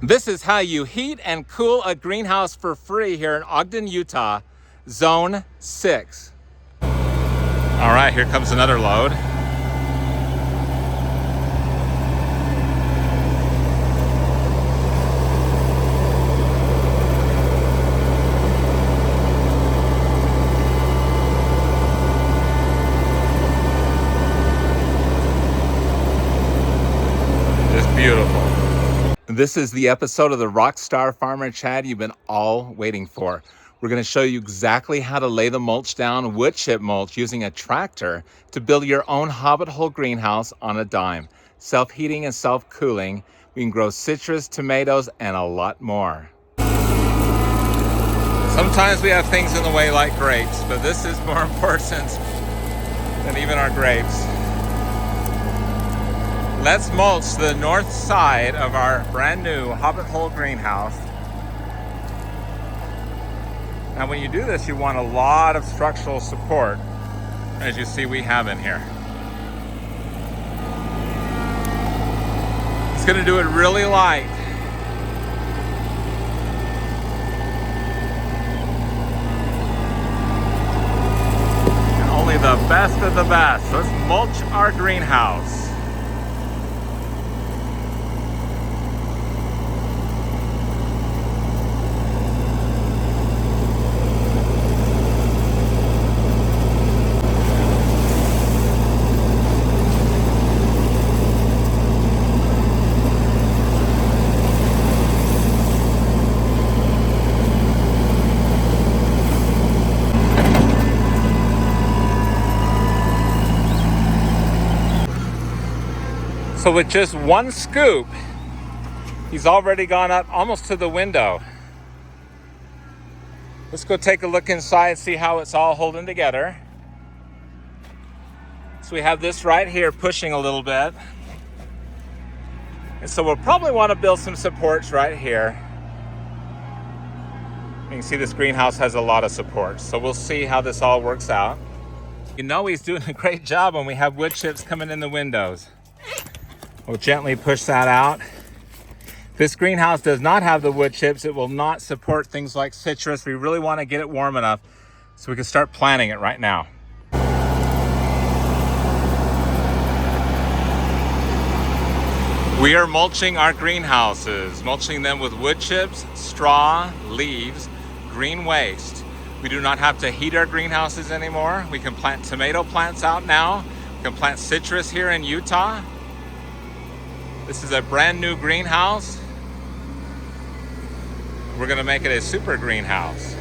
This is how you heat and cool a greenhouse for free here in Ogden, Utah, Zone 6. All right, here comes another load. Just beautiful. This is the episode of the Rockstar Farmer Chad you've been all waiting for. We're going to show you exactly how to lay the mulch down, woodchip mulch, using a tractor to build your own hobbit hole greenhouse on a dime. Self-heating and self-cooling. We can grow citrus, tomatoes, and a lot more. Sometimes we have things in the way like grapes, but this is more important than even our grapes. Let's mulch the north side of our brand new hobbit hole greenhouse. Now when you do this, you want a lot of structural support, as you see we have in here. It's going to do it really light. And only the best of the best. Let's mulch our greenhouse. So with just one scoop, he's already gone up almost to the window. Let's go take a look inside, see how it's all holding together. So we have this right here pushing a little bit. And so we'll probably want to build some supports right here. You can see this greenhouse has a lot of support. So we'll see how this all works out. You know he's doing a great job when we have wood chips coming in the windows. We'll gently push that out. This greenhouse does not have the wood chips. It will not support things like citrus. We really want to get it warm enough so we can start planting it right now. We are mulching our greenhouses, mulching them with wood chips, straw, leaves, green waste. We do not have to heat our greenhouses anymore. We can plant tomato plants out now. We can plant citrus here in Utah. This is a brand new greenhouse. We're going to make it a super greenhouse.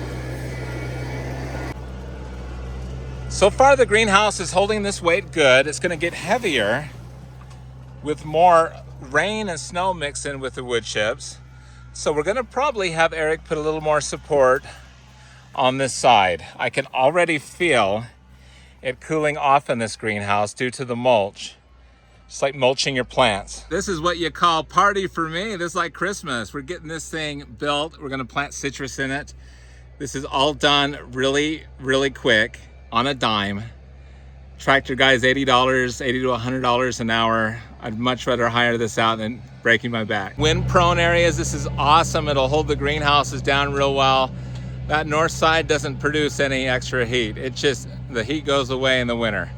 So far the greenhouse is holding this weight good. It's going to get heavier with more rain and snow mixed in with the wood chips. So we're going to probably have Eric put a little more support on this side. I can already feel it cooling off in this greenhouse due to the mulch. It's like mulching your plants. This is what you call party for me. This is like Christmas. We're getting this thing built. We're gonna plant citrus in it. This is all done really, really quick on a dime. Tractor guy's $80, $80 to $100 an hour. I'd much rather hire this out than breaking my back. Wind prone areas, this is awesome. It'll hold the greenhouses down real well. That north side doesn't produce any extra heat. It just, the heat goes away in the winter.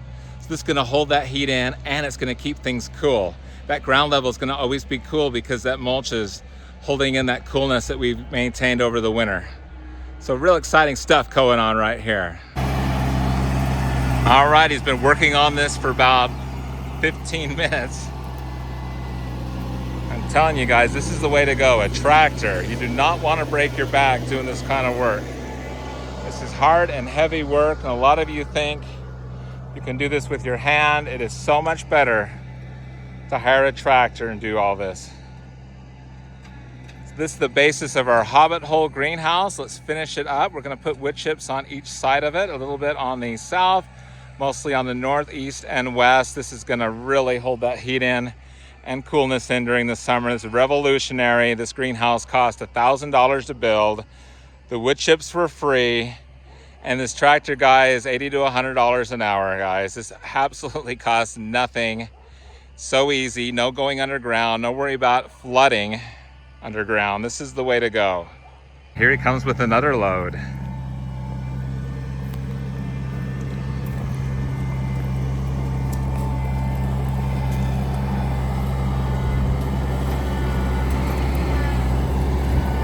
This is going to hold that heat in, and it's going to keep things cool. That ground level is going to always be cool because that mulch is holding in that coolness that we've maintained over the winter. So real exciting stuff going on right here. All right, he's been working on this for about 15 minutes. I'm telling you guys, this is the way to go, a tractor. You do not want to break your back doing this kind of work. This is hard and heavy work, and a lot of you think you can do this with your hand. It is so much better to hire a tractor and do all this. So this is the basis of our hobbit hole greenhouse. Let's finish it up. We're going to put wood chips on each side of it, a little bit on the south, mostly on the north, east, and west. This is going to really hold that heat in and coolness in during the summer. This is revolutionary. This greenhouse cost $1,000 to build. The wood chips were free. And this tractor guy is $80 to $100 an hour, guys. This absolutely costs nothing. So easy, no going underground, no worry about flooding. underground. This is the way to go. Here he comes with another load.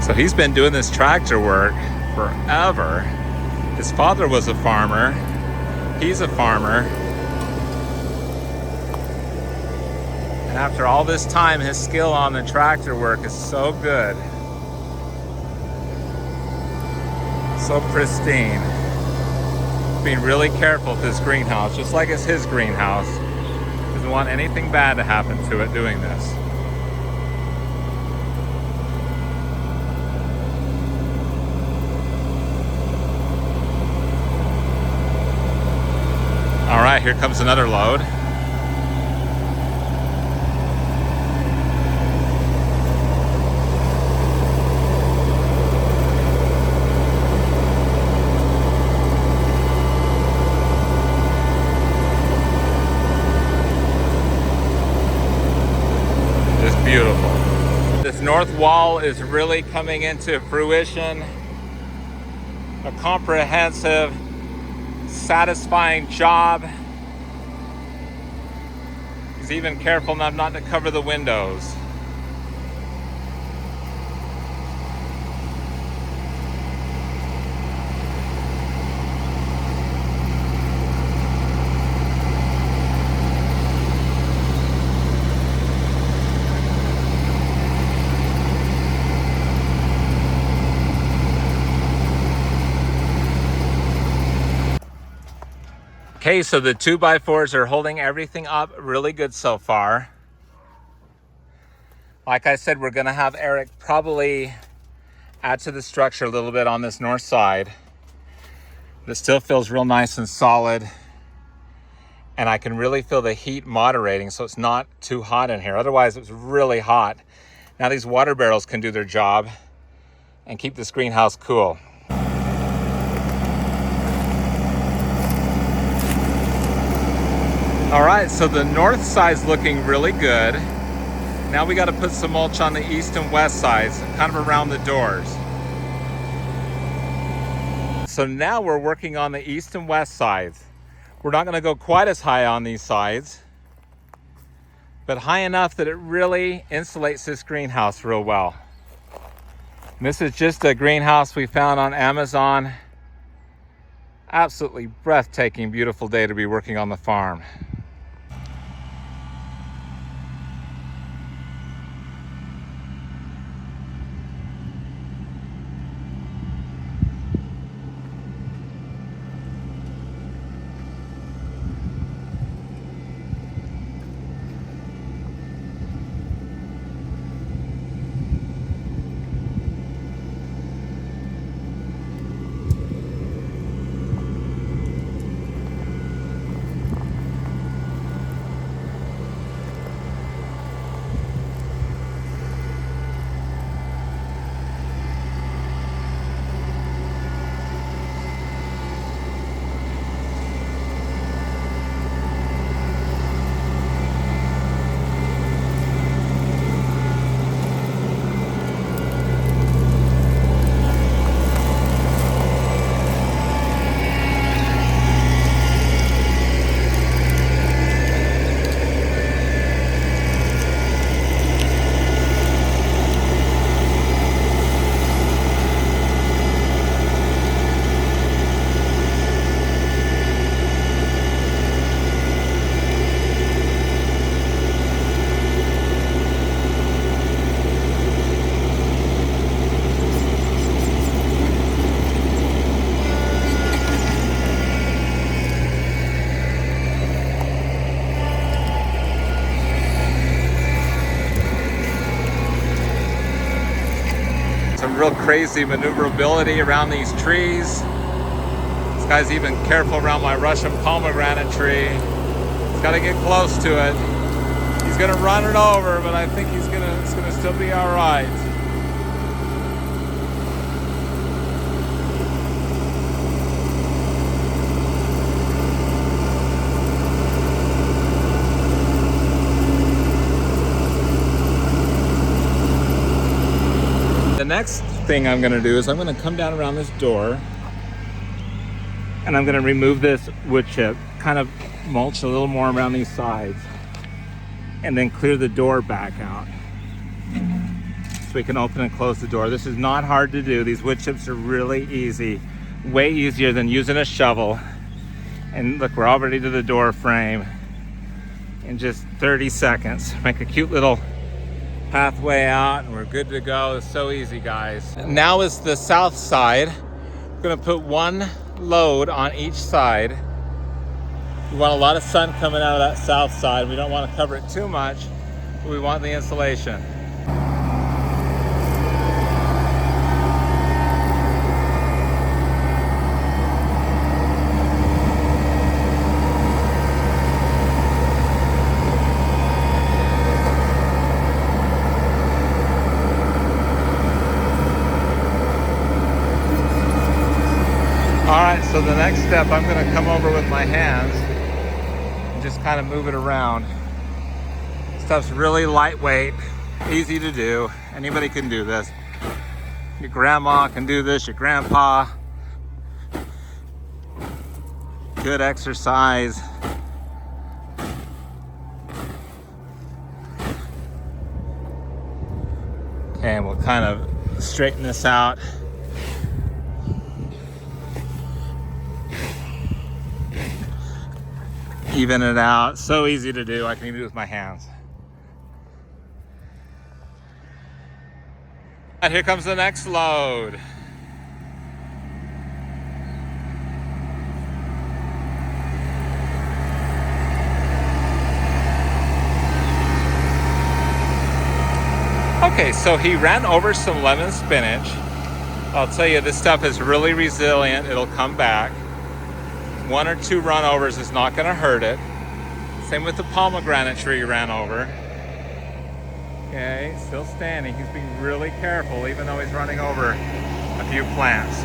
So he's been doing this tractor work forever. His father was a farmer. He's a farmer. And after all this time, his skill on the tractor work is so good. So pristine. Being really careful with this greenhouse, just like it's his greenhouse. Doesn't want anything bad to happen to it doing this. All right, here comes another load. Just beautiful. This north wall is really coming into fruition. A comprehensive, satisfying job. He's even careful enough not to cover the windows. Okay, so the 2x4s are holding everything up really good so far. Like I said, we're gonna have Eric probably add to the structure a little bit on this north side. But it still feels real nice and solid. And I can really feel the heat moderating, so it's not too hot in here. Otherwise, it's really hot. Now these water barrels can do their job and keep this greenhouse cool. All right, so the north side's looking really good. Now we got to put some mulch on the east and west sides, kind of around the doors. So now we're working on the east and west sides. We're not going to go quite as high on these sides, but high enough that it really insulates this greenhouse real well. And this is just a greenhouse we found on Amazon. Absolutely breathtaking, beautiful day to be working on the farm. Real crazy maneuverability around these trees. This guy's even careful around my Russian pomegranate tree. He's got to get close to it. He's gonna run it over, but I think it's gonna still be all right. The next thing I'm gonna do is I'm gonna come down around this door and I'm gonna remove this wood chip, kind of mulch a little more around these sides, and then clear the door back out. So we can open and close the door. This is not hard to do. These wood chips are really easy, way easier than using a shovel. And look, we're already to the door frame in just 30 seconds. Make a cute little pathway out and we're good to go. It's so easy, guys. Now is the south side. We're gonna put one load on each side. We want a lot of sun coming out of that south side. We don't want to cover it too much, but we want the insulation. All right, so the next step, I'm gonna come over with my hands and just kind of move it around. Stuff's really lightweight, easy to do. Anybody can do this. Your grandma can do this, your grandpa. Good exercise. Okay, and we'll kind of straighten this out. Even it out. So easy to do. I can even do it with my hands. And here comes the next load. Okay, so he ran over some lemon spinach. I'll tell you, this stuff is really resilient. It'll come back. 1 or 2 run overs is not going to hurt it. Same with the pomegranate tree he ran over. Okay, still standing. He's being really careful even though he's running over a few plants.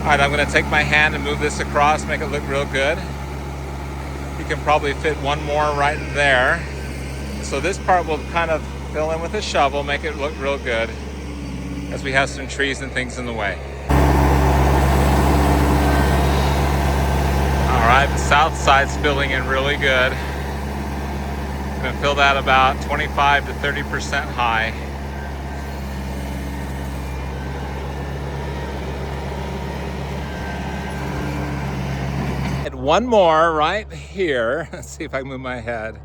All right, I'm going to take my hand and move this across, make it look real good. You can probably fit one more right there. So this part will kind of fill in with a shovel, make it look real good as we have some trees and things in the way. All right, the south side's filling in really good. I'm gonna fill that about 25 to 30% high. And one more right here. Let's see if I can move my head.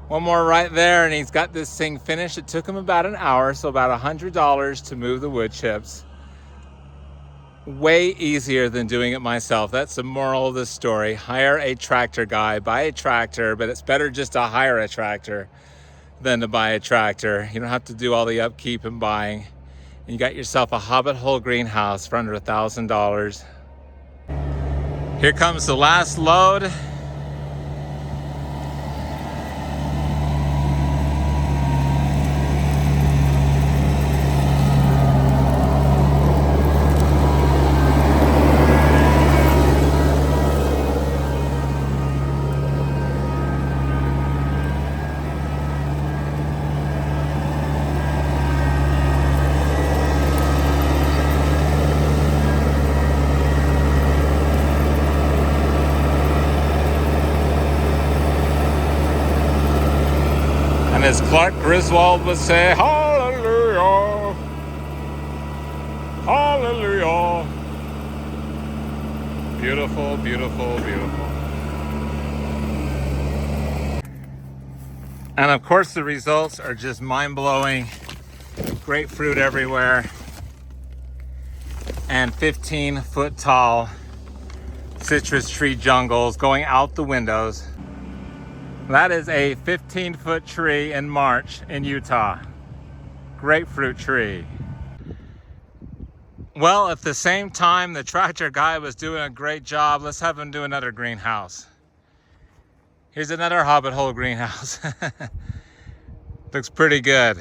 One more right there, and he's got this thing finished. It took him about an hour, so about $100 to move the wood chips. Way easier than doing it myself. That's the moral of the story. Hire a tractor guy, buy a tractor, but it's better just to hire a tractor than to buy a tractor. You don't have to do all the upkeep and buying. And you got yourself a hobbit hole greenhouse for under $1,000. Here comes the last load. And as Clark Griswold would say, hallelujah, hallelujah. Beautiful, beautiful, beautiful. And of course the results are just mind-blowing. Great fruit everywhere. And 15-foot tall citrus tree jungles going out the windows. That is a 15-foot tree in March in Utah. Grapefruit tree. Well, at the same time the tractor guy was doing a great job, let's have him do another greenhouse. Here's another hobbit hole greenhouse. Looks pretty good.